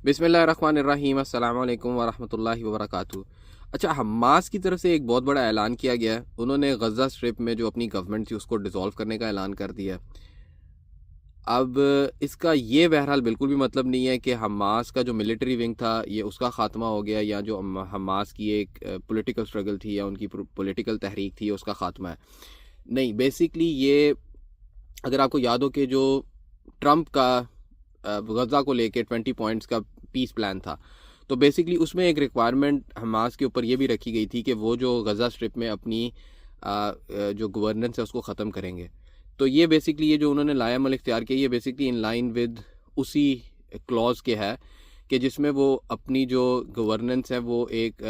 बिस्मिल्लाहिर्रहमानिर्रहीम अस्सलाम वालेकुम वरहमतुल्लाहि वबरकातुहू। अच्छा, हमास की तरफ से एक बहुत बड़ा ऐलान किया गया है। उन्होंने गज़ा स्ट्रिप में जो अपनी गवर्नमेंट थी उसको डिसॉल्व करने का ऐलान कर दिया है। अब इसका ये बहरहाल बिल्कुल भी मतलब नहीं है कि हमास का जो मिलिट्री विंग था ये उसका ख़ात्मा हो गया, या जो हमास की एक पॉलिटिकल स्ट्रगल थी या उनकी पॉलिटिकल तहरीक थी उसका ख़ात्मा है। नहीं, बेसिकली ये, अगर आपको याद हो कि जो ट्रंप का गज़ा को लेके 20 पॉइंट्स का पीस प्लान था, तो बेसिकली उसमें एक रिक्वायरमेंट हमास के ऊपर ये भी रखी गई थी कि वो जो गज़ा स्ट्रिप में अपनी जो गवर्नेंस है उसको ख़त्म करेंगे। तो ये बेसिकली ये जो उन्होंने लाया अमल इख्तियार किया, ये बेसिकली इन लाइन विद उसी क्लॉज के है कि जिसमें वो अपनी जो गवर्नेंस है वो एक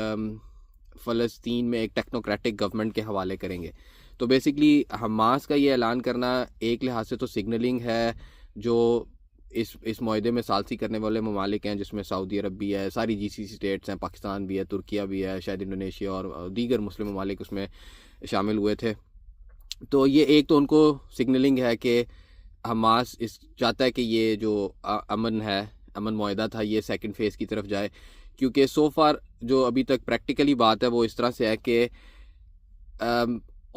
फ़लस्तीन में एक टेक्नोक्रेटिक गवर्नमेंट के हवाले करेंगे। तो बेसिकली हमास का ये ऐलान करना एक लिहाज से तो सिग्नलिंग है, जो इस मुआहदे में सालसी करने वाले ममालिक हैं, जिसमें सऊदी अरब भी है, सारी जीसीसी स्टेट्स हैं, पाकिस्तान भी है, तुर्किया भी है, शायद इंडोनेशिया और दीगर मुस्लिम ममालिक उसमें शामिल हुए थे। तो ये एक तो उनको सिग्नलिंग है कि हमास इस चाहता है कि ये जो अमन मुआहदा था ये सेकंड फेज़ की तरफ जाए, क्योंकि सो फार जो अभी तक प्रैक्टिकली बात है वो इस तरह से है कि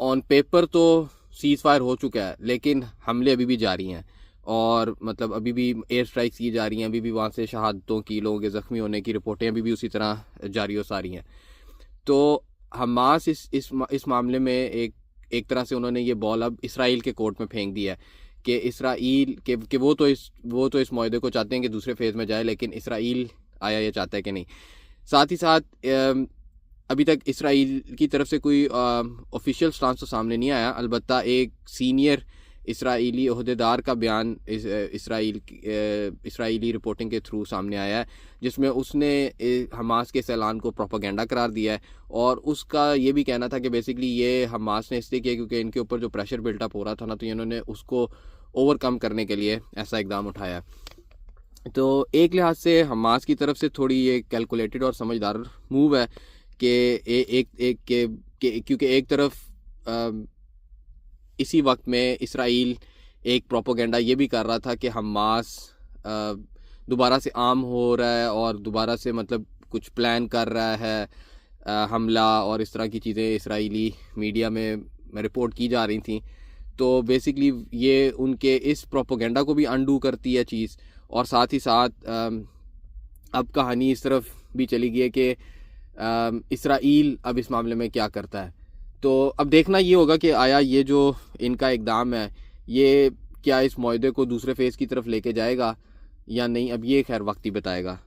ऑन पेपर तो सीज़ फायर हो चुका है, लेकिन हमले अभी भी जारी हैं और मतलब अभी भी एयर स्ट्राइक्स की जा रही हैं, अभी भी वहाँ से शहादतों की, लोगों के ज़ख्मी होने की रिपोर्टें अभी भी उसी तरह जारी और सारी हैं। तो हमास इस मामले में एक तरह से उन्होंने ये बॉल अब इसराइल के कोर्ट में फेंक दिया है कि इसराइल के वो तो इस मुआहदे को चाहते हैं कि दूसरे फेज़ में जाए, लेकिन इसराइल आया ये चाहता है कि नहीं। साथ ही साथ अभी तक इसराइल की तरफ से कोई ऑफिशियल स्टांस तो सामने नहीं आया, अलबत्ता एक सीनियर इसराइली ओहदेदार का बयान इसराइली रिपोर्टिंग के थ्रू सामने आया है, जिसमें उसने हमास के इस ऐलान को प्रोपेगेंडा करार दिया है। और उसका ये भी कहना था कि बेसिकली ये हमास ने इसलिए किया क्योंकि इनके ऊपर जो प्रेशर बिल्टअप हो रहा था ना, तो इन्होंने उसको ओवरकम करने के लिए ऐसा इकदाम उठाया। तो एक लिहाज से हमास की तरफ से थोड़ी ये कैलकुलेटेड और समझदार मूव है कि क्योंकि एक तरफ इसी वक्त में इसराइल एक प्रोपोगेंडा ये भी कर रहा था कि हमास दोबारा से आम हो रहा है और दोबारा से मतलब कुछ प्लान कर रहा है हमला, और इस तरह की चीज़ें इसराइली मीडिया में रिपोर्ट की जा रही थी। तो बेसिकली ये उनके इस प्रोपोगेंडा को भी अंडू करती है चीज़, और साथ ही साथ अब कहानी इस तरफ भी चली गई है कि इसराइल अब इस मामले में क्या करता है। तो अब देखना ये होगा कि आया ये जो इनका इक़दाम है ये क्या इस मुआहदे को दूसरे फेज़ की तरफ लेके जाएगा या नहीं, अब ये खैर वक्त ही बताएगा।